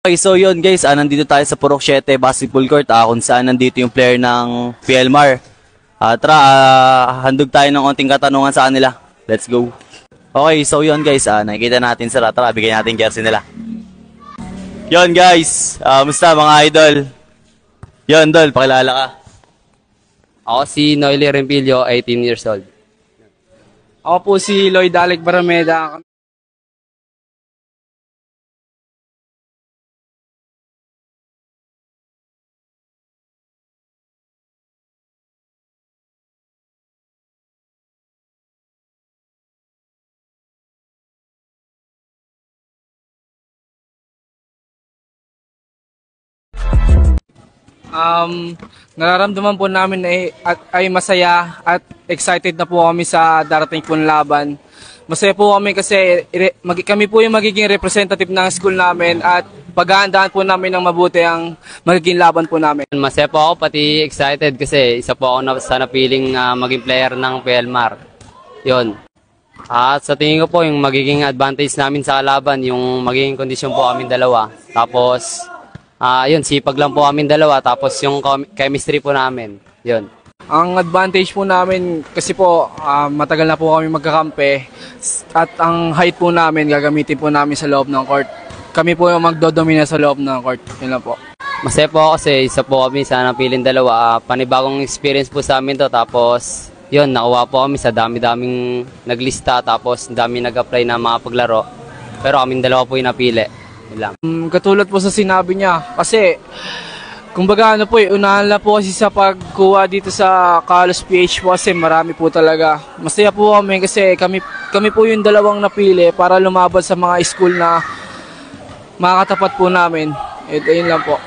Okay, so yun guys, nandito tayo sa Purok 7 Basketball Court, kung saan nandito yung player ng PLMAR. Handog tayo ng konting katanungan sa kanila. Let's go. Okay, so yun guys, nakikita natin sila. Tara, bigyan natin jersey nila. Yun guys, musta mga idol? Yun, Dol, pakilala ka. Ako si Noely Rempilio, 18 years old. Ako po si Lloyd Alec Barameda. Nararamdaman po namin ay masaya at excited na po kami sa darating pong laban. Masaya po kami kasi kami po yung magiging representative ng school namin at paghahandaan po namin ng mabuti ang magiging laban po namin. Masaya po ako, pati excited kasi isa po ako sa napiling maging player ng PLMAR. Yun. At sa tingin ko po yung magiging advantage namin sa laban, yung magiging kondisyon po kami dalawa. Tapos yun, sipag lang po kami dalawa, tapos yung chemistry po namin, yun. Ang advantage po namin, kasi po matagal na po kami magkakampi at ang height po namin gagamitin po namin sa loob ng court. Kami po yung magdodomina sa loob ng court, yun lang po. Masaya po ako kasi isa po kami sa napiling dalawa, panibagong experience po sa amin to, tapos yun, nakuha po kami sa dami-daming naglista, tapos dami nag-apply na mga paglaro, pero kaming dalawa po yung napili. Katulad po sa sinabi niya, kasi kumbaga unahan na po kasi sa pagkuha dito sa Carlos PH po kasi marami po talaga. Masaya po kami kasi kami po yung dalawang napili para lumaban sa mga school na makakatapat po namin. Yun lang po.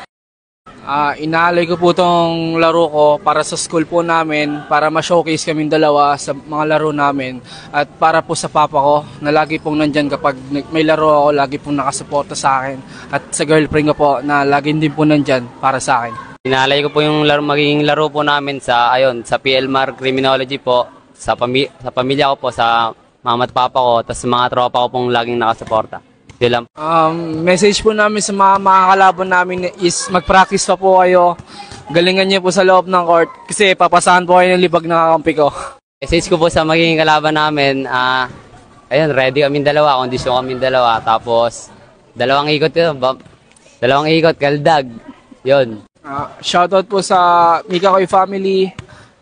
Inaalay ko po tong laro ko para sa school po namin, para ma-showcase kaming dalawa sa mga laro namin at para po sa papa ko na lagi pong nandyan kapag may laro ako, lagi pong nakasuporta sa akin at sa girlfriend ko po na lagi din po nandyan para sa akin. Inaalay ko po yung magiging laro po namin sa PLMAR Criminology po, sa pamilya ko po, sa mama at papa ko, tapos sa mga tropa ko pong laging nakasuporta. Message po namin sa mga kalaban namin is mag-practice pa po kayo. Galingan niyo po sa loob ng court kasi papasahan po kayo ng libag na kakampi ko. Message ko po sa magiging kalaban namin, ayun, ready kami dalawa, kondisyon kami dalawa, tapos dalawang ikot, kaldag. Yun. Shoutout po sa Mika Koy family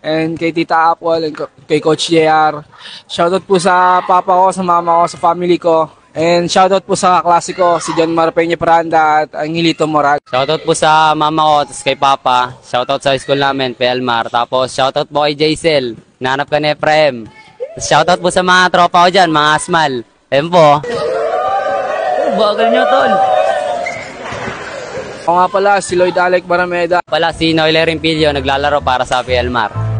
and kay Tita Apple and kay Coach JR. Shoutout po sa papa ko, sa mama ko, sa family ko. And shoutout po sa klase ko, si John Marpeña Paranda at Angelito Moral. Shoutout po sa mama ko, tapos kay papa. Shoutout sa school namin, PLMAR. Tapos shoutout po kay Jaisel, nanap ka ni Efraim. Shoutout po sa mga tropa ko dyan, mga asmal. Ayun po. Bagal nyo, tol. Ako nga pala, si Lloyd Alec Barameda. Pala si Noely Rempilio, naglalaro para sa PLMAR.